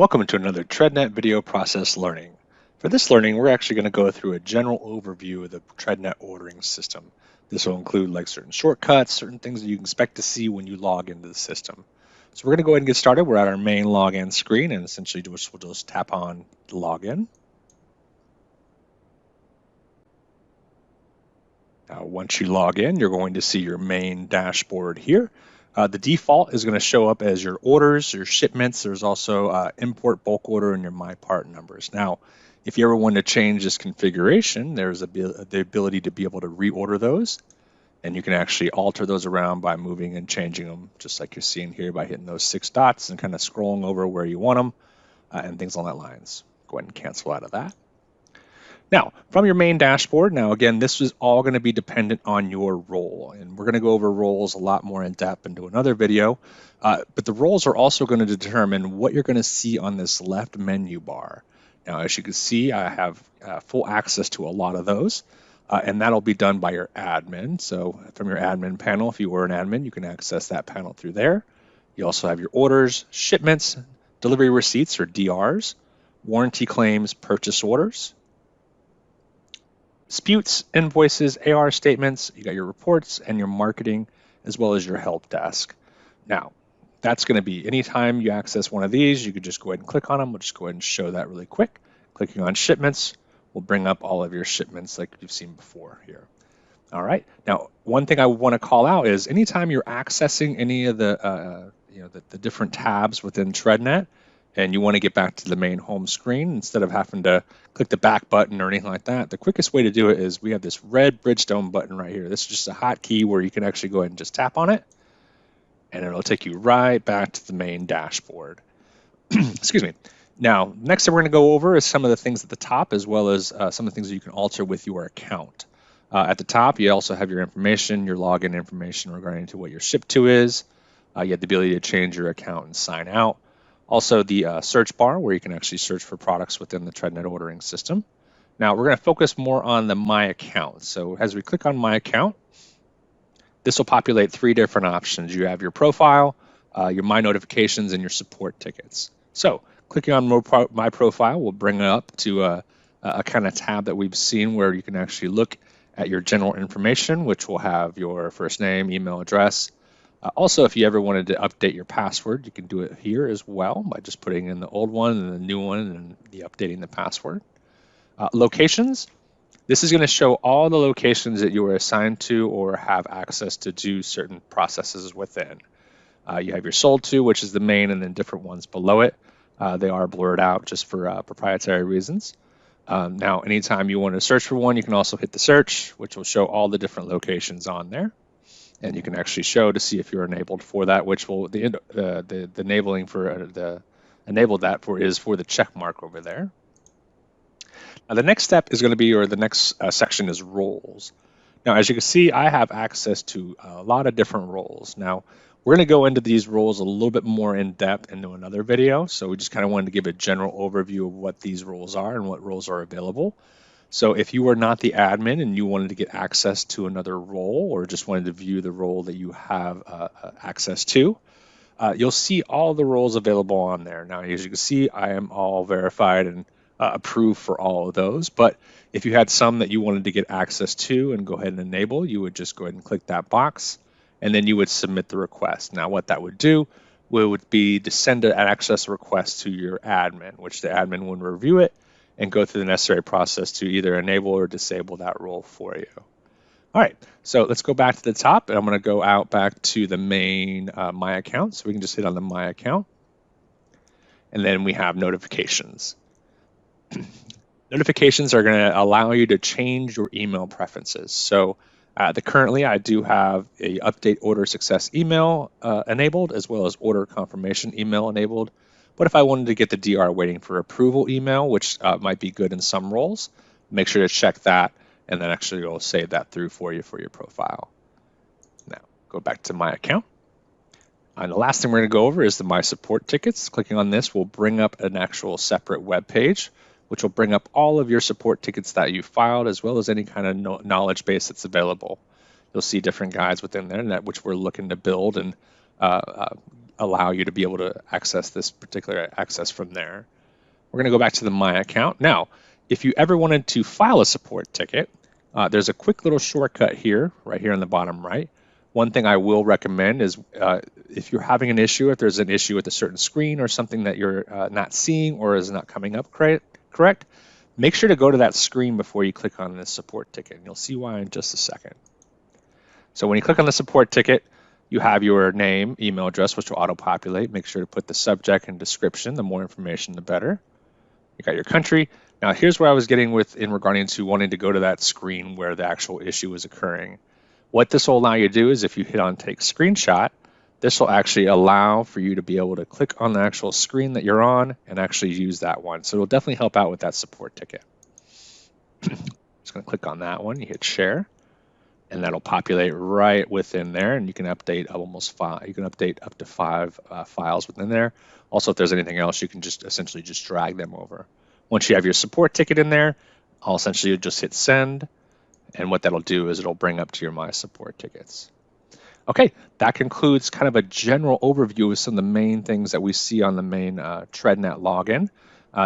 Welcome to another TreadNet video process learning. For this learning, we're actually going to go through a general overview of the TreadNet ordering system. This will include like certain shortcuts, certain things that you can expect to see when you log into the system. So we're going to go ahead and get started. We're at our main login screen, and essentially we'll just tap on login. Now, once you log in, you're going to see your main dashboard here. The default is going to show up as your orders, your shipments. There's also import bulk order and your my part numbers. Now, if you ever want to change this configuration, there's the ability to be able to reorder those, and you can actually alter those around by moving and changing them, just like you're seeing here by hitting those 6 dots and kind of scrolling over where you want them and things along that lines. Go ahead and cancel out of that. Now, from your main dashboard, now again, this is all going to be dependent on your role, and we're going to go over roles a lot more in depth into another video, but the roles are also going to determine what you're going to see on this left menu bar. Now, as you can see, I have full access to a lot of those, and that'll be done by your admin. So from your admin panel, if you were an admin, you can access that panel through there. You also have your orders, shipments, delivery receipts or DRs, warranty claims, purchase orders, disputes, invoices, AR statements, you got your reports and your marketing, as well as your help desk. Now, that's going to be anytime you access one of these, you could just go ahead and click on them. We'll just go ahead and show that really quick. Clicking on shipments will bring up all of your shipments like you've seen before here. All right. Now, one thing I want to call out is anytime you're accessing any of the different tabs within TreadNet, and you want to get back to the main home screen, instead of having to click the back button or anything like that, the quickest way to do it is we have this red Bridgestone button right here. This is just a hotkey where you can actually go ahead and just tap on it, and it'll take you right back to the main dashboard. Excuse me. Now, next thing we're going to go over is some of the things at the top, as well as some of the things that you can alter with your account. At the top, you also have your information, your login information regarding to what your ship to is. You have the ability to change your account and sign out. Also the search bar where you can actually search for products within the TreadNet ordering system. Now we're going to focus more on the My Account. So as we click on My Account, this will populate 3 different options. You have your profile, your My Notifications, and your support tickets. So clicking on My Profile will bring it up to a kind of tab that we've seen where you can actually look at your general information, which will have your first name, email address. Also, if you ever wanted to update your password, you can do it here as well by just putting in the old one and the new one and updating the password. Locations. This is going to show all the locations that you are assigned to or have access to do certain processes within. You have your sold to, which is the main, and then different ones below it. They are blurred out just for proprietary reasons. Now, anytime you want to search for one, you can also hit the search, which will show all the different locations on there. And you can actually show to see if you're enabled for that, which will the enabling for enabled that for is for the check mark over there. Now the next step is going to be, or the next section is roles. Now, as you can see, I have access to a lot of different roles. Now, we're going to go into these roles a little bit more in depth into another video. So we just kind of wanted to give a general overview of what these roles are and what roles are available. So if you are not the admin and you wanted to get access to another role or just wanted to view the role that you have access to, you'll see all the roles available on there. Now, as you can see, I am all verified and approved for all of those. But if you had some that you wanted to get access to and go ahead and enable, you would just go ahead and click that box, and then you would submit the request. Now, what that would do would be to send an access request to your admin, which the admin would review it and go through the necessary process to either enable or disable that role for you. All right, so let's go back to the top, and I'm going to go out back to the main My Account. So we can just hit on the My Account, and then we have notifications. Notifications are going to allow you to change your email preferences. So currently, I do have a update order success email enabled, as well as order confirmation email enabled. But if I wanted to get the DR waiting for approval email, which might be good in some roles, make sure to check that, and then actually it'll save that through for you for your profile. Now, go back to My Account. And the last thing we're going to go over is the My Support Tickets. Clicking on this will bring up an actual separate web page, which will bring up all of your support tickets that you filed, as well as any kind of knowledge base that's available. You'll see different guides within there, which we're looking to build and allow you to be able to access this particular access from there. We're going to go back to the My Account. Now, if you ever wanted to file a support ticket, there's a quick little shortcut here, right here on the bottom right. One thing I will recommend is if you're having an issue, if there's an issue with a certain screen or something that you're not seeing or is not coming up correct, make sure to go to that screen before you click on this support ticket, and you'll see why in just a second. So when you click on the support ticket, you have your name, email address, which will auto-populate. Make sure to put the subject and description. The more information, the better. You got your country. Now, here's where I was getting with in regarding to wanting to go to that screen where the actual issue is occurring. What this will allow you to do is if you hit on take screenshot, this will actually allow for you to be able to click on the actual screen that you're on and actually use that one. So it'll definitely help out with that support ticket. Just going to click on that one. You hit share, and that'll populate right within there, and you can update you can update up to 5 files within there. Also, if there's anything else, you can just essentially just drag them over. Once you have your support ticket in there, I'll essentially just hit send, and what that'll do is it'll bring up to your My Support Tickets. Okay, that concludes kind of a general overview of some of the main things that we see on the main TreadNet login.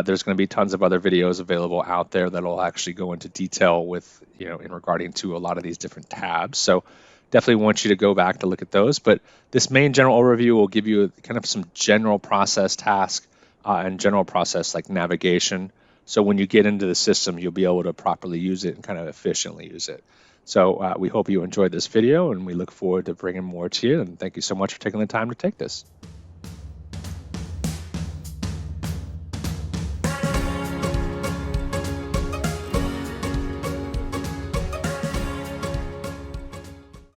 There's going to be tons of other videos available out there that'll actually go into detail with, in regarding to a lot of these different tabs. So definitely want you to go back to look at those. But this main general overview will give you kind of some general process tasks and general process like navigation. So when you get into the system, you'll be able to properly use it and kind of efficiently use it. So we hope you enjoyed this video, and we look forward to bringing more to you. And thank you so much for taking the time to take this.